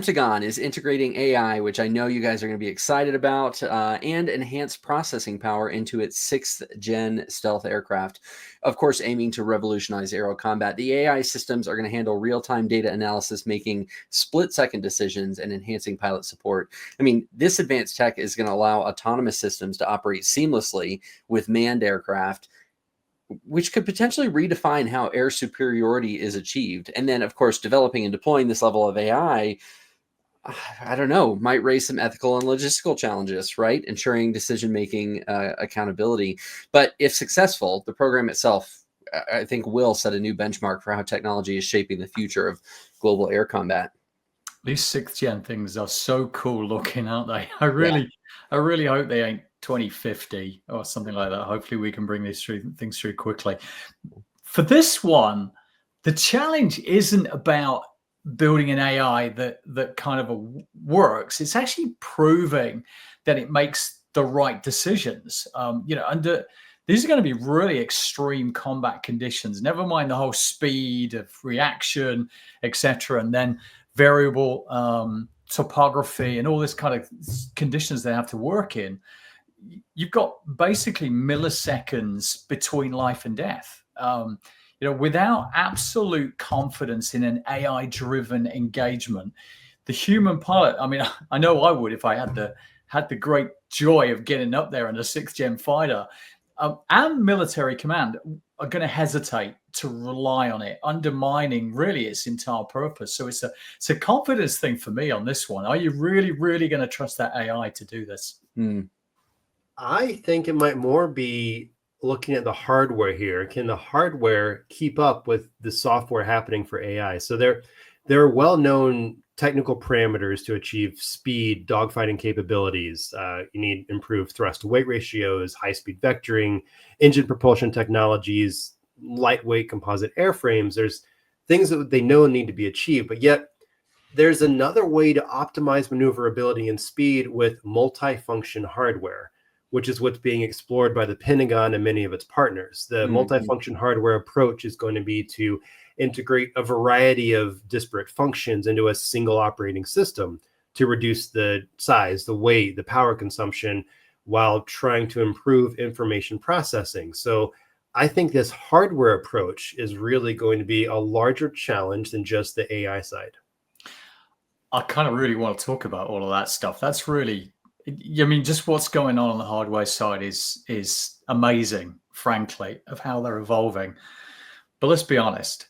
Pentagon is integrating AI, which I know you guys are going to be excited about, and enhanced processing power into its 6th-Gen stealth aircraft, of course, aiming to revolutionize aero combat. The AI systems are going to handle real-time data analysis, making split-second decisions and enhancing pilot support. I mean, this advanced tech is going to allow autonomous systems to operate seamlessly with manned aircraft, which could potentially redefine how air superiority is achieved. And then, of course, developing and deploying this level of AI, I don't know, might raise some ethical and logistical challenges, right? Ensuring decision-making accountability. But if successful, the program itself, I think, will set a new benchmark for how technology is shaping the future of global air combat. These 6th-Gen things are so cool looking, aren't they? I really hope they ain't 2050 or something like that. Hopefully we can bring these things through quickly. For this one, the challenge isn't about building an AI that kind of works. It's actually proving that it makes the right decisions. Under these are going to be really extreme combat conditions. Never mind the whole speed of reaction, etc., and then variable topography and all this kind of conditions they have to work in. You've got basically milliseconds between life and death. Without absolute confidence in an AI-driven engagement, the human pilot, I mean, I know I would if I had the great joy of getting up there in a 6th-Gen fighter, and military command are going to hesitate to rely on it, undermining really its entire purpose. So it's a confidence thing for me on this one. Are you really, really going to trust that AI to do this? I think it might more be looking at the hardware here. Can the hardware keep up with the software happening for AI? So there are well-known technical parameters to achieve speed, dogfighting capabilities. You need improved thrust-to-weight ratios, high-speed vectoring, engine propulsion technologies, lightweight composite airframes. There's things that they know need to be achieved, but yet there's another way to optimize maneuverability and speed with multifunction hardware, which is what's being explored by the Pentagon and many of its partners. The multifunction hardware approach is going to be to integrate a variety of disparate functions into a single operating system to reduce the size, the weight, the power consumption, while trying to improve information processing. So I think this hardware approach is really going to be a larger challenge than just the AI side. I kind of really want to talk about all of that stuff. That's really, I mean, just what's going on the hardware side is amazing, frankly, of how they're evolving. But let's be honest,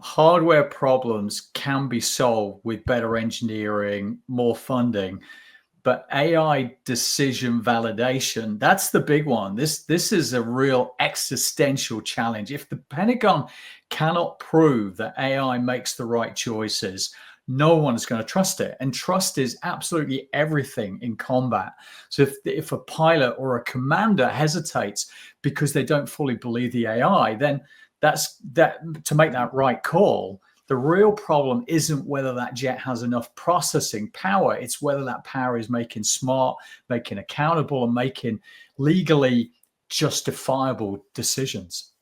hardware problems can be solved with better engineering, more funding, but AI decision validation, that's the big one. This is a real existential challenge. If the Pentagon cannot prove that AI makes the right choices, no one's going to trust it. And trust is absolutely everything in combat. So if a pilot or a commander hesitates because they don't fully believe the AI, then to make that right call. The real problem isn't whether that jet has enough processing power. It's whether that power is making smart, making accountable, and making legally justifiable decisions.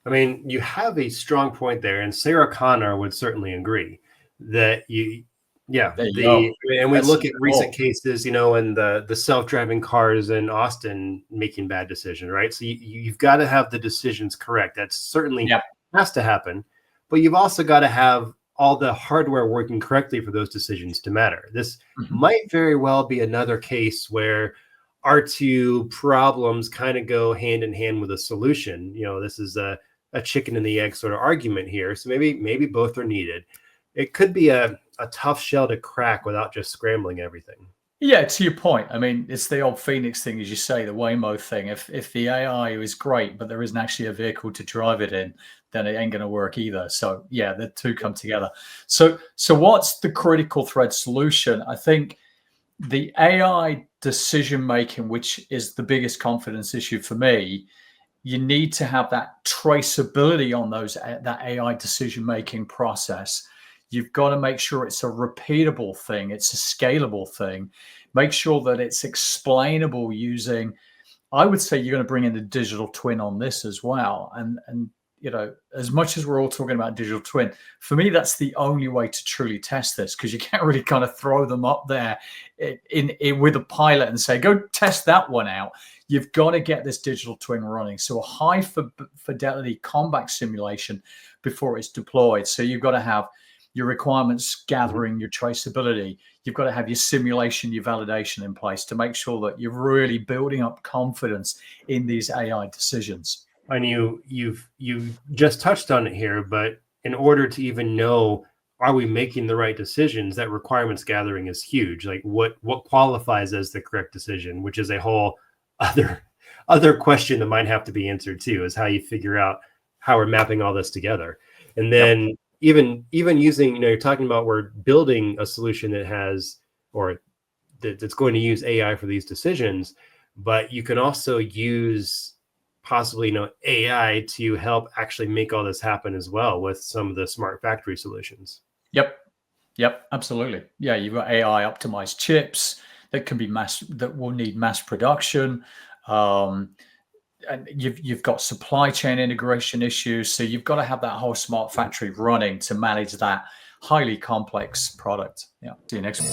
I mean, you have a strong point there, and Sarah Connor would certainly agree that and we look at recent cases, and the self-driving cars in Austin making bad decisions, right? So you've got to have the decisions correct. That certainly has to happen, but you've also got to have all the hardware working correctly for those decisions to matter. This might very well be another case where our two problems kind of go hand in hand with a solution. This is a chicken and the egg sort of argument here. So maybe both are needed. It could be a tough shell to crack without just scrambling everything. Yeah, to your point. I mean, it's the old Phoenix thing, as you say, the Waymo thing. If the AI is great, but there isn't actually a vehicle to drive it in, then it ain't going to work either. So yeah, the two come together. So what's the critical thread solution? I think the AI decision making, which is the biggest confidence issue for me, you need to have that traceability on that AI decision making process. You've got to make sure it's a repeatable thing. It's a scalable thing. Make sure that it's explainable using, I would say you're going to bring in a digital twin on this as well. And as much as we're all talking about digital twin, for me, that's the only way to truly test this, because you can't really kind of throw them up there in with a pilot and say, go test that one out. You've got to get this digital twin running. So a high fidelity combat simulation before it's deployed. So you've got to have your requirements gathering, your traceability. You've got to have your simulation, your validation in place to make sure that you're really building up confidence in these AI decisions. And you just touched on it here, but in order to even know, are we making the right decisions, that requirements gathering is huge. Like what qualifies as the correct decision, which is a whole other question that might have to be answered too, is how you figure out how we're mapping all this together. And then even using, you're talking about, we're building a solution that has, or that's going to use AI for these decisions, but you can also use possibly, AI to help actually make all this happen as well with some of the smart factory solutions. Yep, absolutely. Yeah, you've got AI optimized chips that can be that will need mass production. And you've got supply chain integration issues. So you've got to have that whole smart factory running to manage that highly complex product. Yeah. See you next week.